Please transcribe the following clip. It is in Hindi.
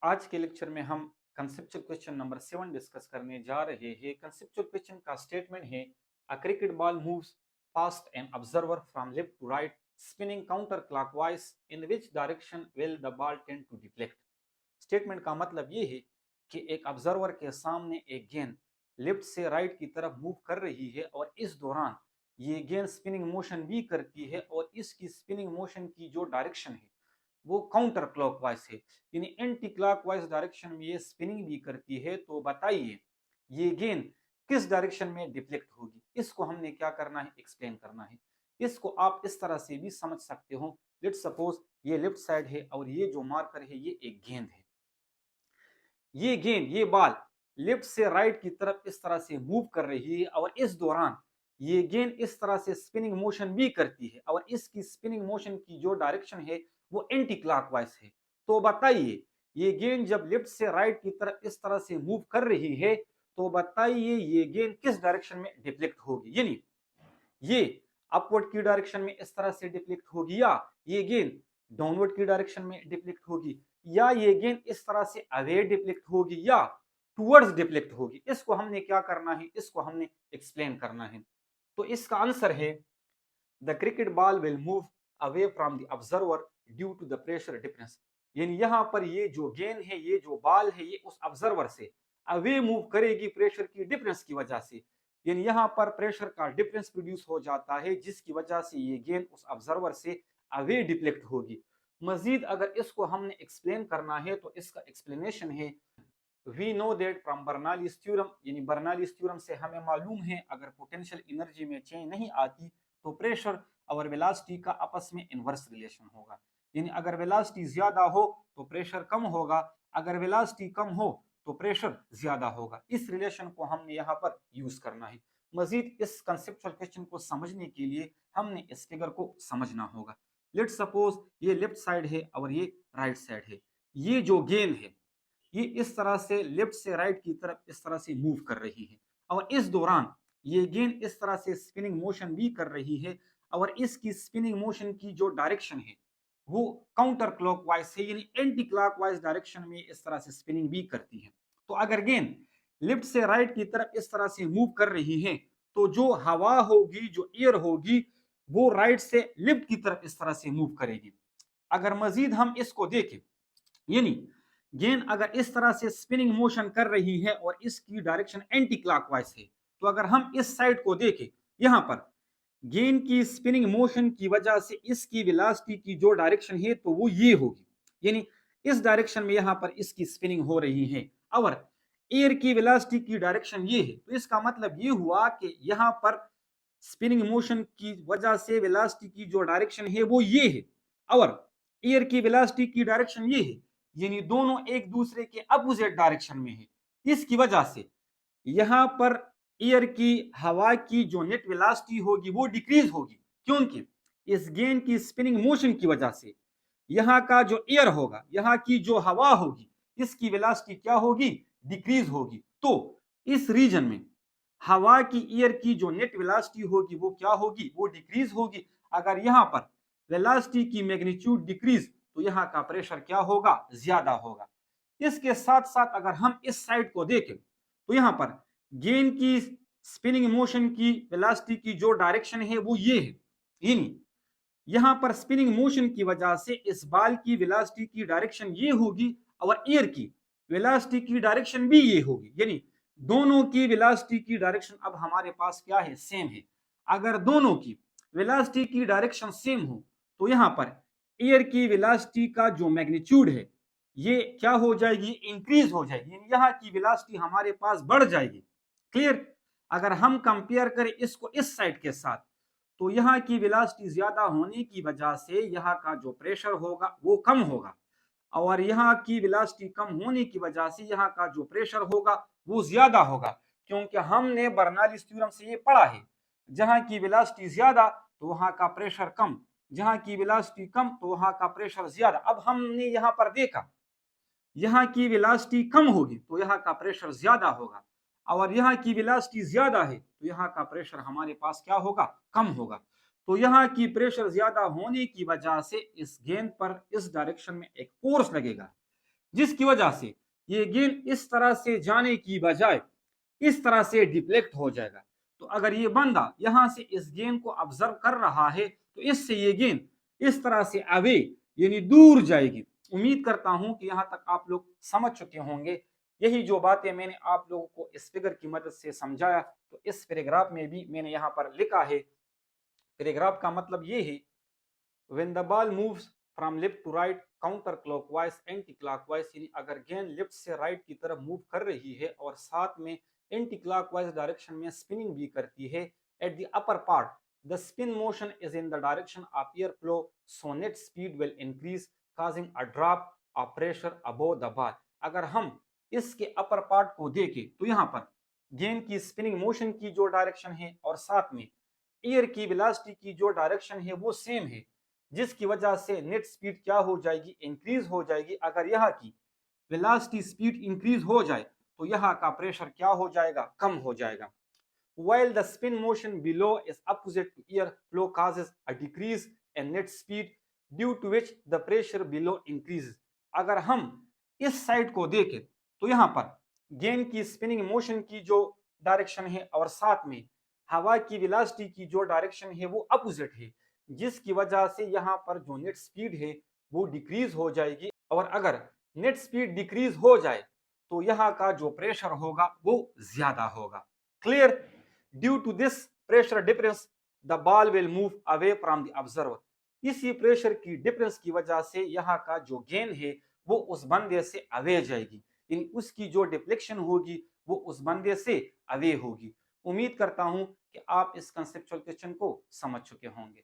आज के लेक्चर में हम कंसेप्चुअल क्वेश्चन नंबर 7 डिस्कस करने जा रहे हैं। कंसेप्चुअल क्वेश्चन का स्टेटमेंट है a cricket ball moves past an observer from left to right spinning counter clockwise in which direction will the ball tend to deflect. Statement का मतलब ये है कि एक ऑब्जर्वर के सामने एक गेंद लेफ्ट से राइट की तरफ मूव कर रही है और इस दौरान ये गेंद स्पिनिंग मोशन भी करती है और इसकी स्पिनिंग मोशन की जो डायरेक्शन है वो काउंटर क्लॉकवाइज है, यानी एंटी क्लॉकवाइज डायरेक्शन में ये स्पिनिंग भी करती है। तो बताइए ये गेंद किस डायरेक्शन में डिफ्लेक्ट होगी। इसको हमने क्या करना है, एक्सप्लेन करना है। इसको आप इस तरह से भी समझ सकते हो। लेट्स सपोज ये लेफ्ट साइड है और ये जो मार्कर है ये एक गेंद है। ये गेंद ये बॉल लेफ्ट से राइट की तरफ इस तरह से मूव कर रही है और इस दौरान ये गेंद इस तरह से स्पिनिंग मोशन भी करती है और इसकी स्पिनिंग मोशन की जो डायरेक्शन है वो एंटी क्लॉकवाइज है। तो बताइए ये गेंद जब लेफ्ट से राइट की तरफ इस तरह से मूव कर रही है तो बताइए ये गेंद किस डायरेक्शन में डिफ्लेक्ट होगी। यानी ये अपवर्ड की डायरेक्शन में इस तरह से डिफ्लेक्ट होगी या ये गेंद डाउनवर्ड की डायरेक्शन में डिफ्लेक्ट होगी या ये गेंद इस तरह से अवे डिफ्लेक्ट होगी या टुवर्ड्स डिफ्लेक्ट होगी। इसको हमने क्या करना है, इसको हमने एक्सप्लेन करना है। तो इसका आंसर है the cricket ball will move away from the observer due to the pressure difference. यानी यहाँ पर ये जो गेंद है ये जो बॉल है ये उस ऑब्जर्वर से अवे मूव करेगी प्रेशर की डिफरेंस की वजह से। यानी यहाँ पर प्रेशर का डिफरेंस प्रोड्यूस हो जाता है जिसकी वजह से ये गेंद उस ऑब्जर्वर से अवे डिफ्लेक्ट होगी। मजीद अगर इसको हमने एक्सप्लेन करना है तो इसका एक्सप्लेनेशन है we know that from Bernoulli's theorem. यानी बर्नौलीज थ्योरम से हमें मालूम है अगर पोटेंशियल एनर्जी में चेंज नहीं आती तो प्रेशर और वेलोसिटी का आपस में इनवर्स रिलेशन होगा। यानी अगर वेलोसिटी ज्यादा हो तो प्रेशर कम होगा, अगर वेलोसिटी कम हो तो प्रेशर ज्यादा होगा। इस रिलेशन को हमने यहाँ पर यूज करना है। मजीद इस कंसेप्चुअल क्वेश्चन को समझने के लिए हमने इस फिगर को समझना होगा। लेट्स सपोज ये लेफ्ट साइड है और ये राइट साइड है। ये जो गेंद है ये इस तरह से लेफ्ट से राइट की तरफ इस तरह से मूव कर रही है और इस दौरान ये गेंद इस तरह से स्पिनिंग मोशन भी कर रही है और इसकी स्पिनिंग मोशन की जो डायरेक्शन है वो काउंटर क्लॉकवाइज है, यानी एंटी क्लॉकवाइज डायरेक्शन में इस तरह से स्पिनिंग भी करती है। तो अगर गेंद लेफ्ट से राइट की तरफ इस तरह से मूव कर रही है तो जो हवा होगी जो एयर होगी वो राइट से लेफ्ट की तरफ इस तरह से मूव करेगी। अगर मजीद हम इसको देखें यानी गेंद अगर इस तरह से स्पिनिंग मोशन कर रही है और इसकी डायरेक्शन एंटी क्लॉकवाइज है तो अगर हम इस साइड को देखें यहां पर गेंद की स्पिनिंग मोशन की वजह से इसकी वेलोसिटी की जो डायरेक्शन है तो वो ये होगी। यानी इस डायरेक्शन में यहां पर इसकी स्पिनिंग हो रही है और एयर की वेलोसिटी की डायरेक्शन ये है। तो इसका मतलब ये हुआ कि यहां पर स्पिनिंग मोशन की वजह से वेलोसिटी की जो डायरेक्शन है वो ये है और एयर की वेलोसिटी की डायरेक्शन ये है। यानी दोनों एक दूसरे के अपोजिट डायरेक्शन में है। इसकी वजह से यहां पर एयर की हवा की जो नेट वेलोसिटी होगी वो डिक्रीज होगी क्योंकि इस गेंद की स्पिनिंग मोशन की वजह से यहाँ का जो एयर होगा, यहाँ की जो हवा होगी, इसकी वेलोसिटी क्या होगी, डिक्रीज होगी। तो इस रीजन में हवा की एयर की जो नेट वेलोसिटी होगी वो क्या होगी, वो डिक्रीज होगी। अगर यहाँ पर वेलोसिटी की मैग्नीट्यूड डिक्रीज तो यहाँ का प्रेशर क्या होगा, ज्यादा होगा। इसके साथ साथ अगर हम इस साइड को देखें तो यहाँ पर गेंद की स्पिनिंग मोशन की वेलोसिटी की जो डायरेक्शन है वो ये है। यानी यहां पर स्पिनिंग मोशन की वजह से इस बॉल की वेलोसिटी की डायरेक्शन ये होगी और एयर की वेलोसिटी की डायरेक्शन भी ये होगी। यानी दोनों की वेलोसिटी की डायरेक्शन अब हमारे पास क्या है, सेम है। अगर दोनों की वेलोसिटी की डायरेक्शन सेम हो तो यहां पर एयर की वेलोसिटी का जो मैग्नीट्यूड है ये क्या हो जाएगी, इंक्रीज हो जाएगी। यानी यहाँ की वेलोसिटी हमारे पास बढ़ जाएगी। क्लियर। अगर हम कंपेयर करें इसको इस साइड के साथ तो यहाँ की वेलोसिटी ज्यादा होने की वजह से यहाँ का जो प्रेशर होगा वो कम होगा और यहाँ की वेलोसिटी कम होने की वजह से यहाँ का जो प्रेशर होगा वो ज्यादा होगा। क्योंकि हमने बर्नौलीज थ्योरम से ये पढ़ा है जहाँ की वेलोसिटी ज्यादा तो वहाँ का प्रेशर कम, जहाँ की वेलोसिटी कम तो वहाँ का प्रेशर ज्यादा। अब हमने यहाँ पर देखा यहाँ की वेलोसिटी कम होगी तो यहाँ का प्रेशर ज्यादा होगा और यहाँ की वेलोसिटी ज्यादा है तो यहाँ का प्रेशर हमारे पास क्या होगा, कम होगा। तो यहाँ की प्रेशर ज्यादा होने की वजह से इस गेंद पर इस डायरेक्शन में एक फोर्स लगेगा जिसकी वजह से ये गेंद इस तरह से जाने की बजाय इस तरह से डिफ्लेक्ट हो जाएगा। तो अगर ये बंदा यहां से इस गेंद को ऑब्जर्व कर रहा है तो इससे ये गेंद इस तरह से अवे यानी दूर जाएगी। उम्मीद करता हूं कि यहां तक आप लोग समझ चुके होंगे। यही जो बातें मैंने आप लोगों को इस फिगर की मदद से समझाया, तो इस पैराग्राफ में भी मैंने यहाँ पर लिखा है। पैराग्राफ का मतलब ये है, when the ball moves from left to right counter clockwise anti clockwise, यानी अगर गेंद लेफ्ट से राइट की तरफ मूव कर रही है और साथ में एंटी क्लॉकवाइज डायरेक्शन में स्पिनिंग भी करती है, at the upper part the spin motion is in the direction of air flow, so net speed will increase causing a drop of pressure above the ball। अगर हम इसके अपर पार्ट को देखें तो यहाँ पर गेंद की स्पिनिंग मोशन की जो डायरेक्शन है और साथ में एयर की वेलोसिटी की जो डायरेक्शन है वो सेम है, जिसकी वजह से नेट स्पीड क्या हो जाएगी, इंक्रीज हो जाएगी। अगर यहाँ की वेलोसिटी स्पीड इंक्रीज हो जाए तो यहाँ का प्रेशर क्या हो जाएगा, कम हो जाएगा। While the spin motion below is opposite to air flow causes a decrease in net speed due to which the pressure below increases। अगर हम इस साइड को देखें तो यहाँ पर गेंद की स्पिनिंग मोशन की जो डायरेक्शन है और साथ में हवा की वेलोसिटी की जो डायरेक्शन है वो अपोजिट है, जिसकी वजह से यहाँ पर जो नेट स्पीड है वो डिक्रीज हो जाएगी। और अगर नेट स्पीड डिक्रीज हो जाए तो यहाँ का जो प्रेशर होगा वो ज्यादा होगा। Clear? Due to this pressure difference the ball will move away from the observer. इसी प्रेशर की डिफरेंस की वजह से यहाँ का जो गेंद है वो उस बंदे से अवे जाएगी, यानी उसकी जो डिफ्लेक्शन होगी वो उस बंदे से अवे होगी। उम्मीद करता हूं कि आप इस कंसेप्चुअल क्वेश्चन को समझ चुके होंगे।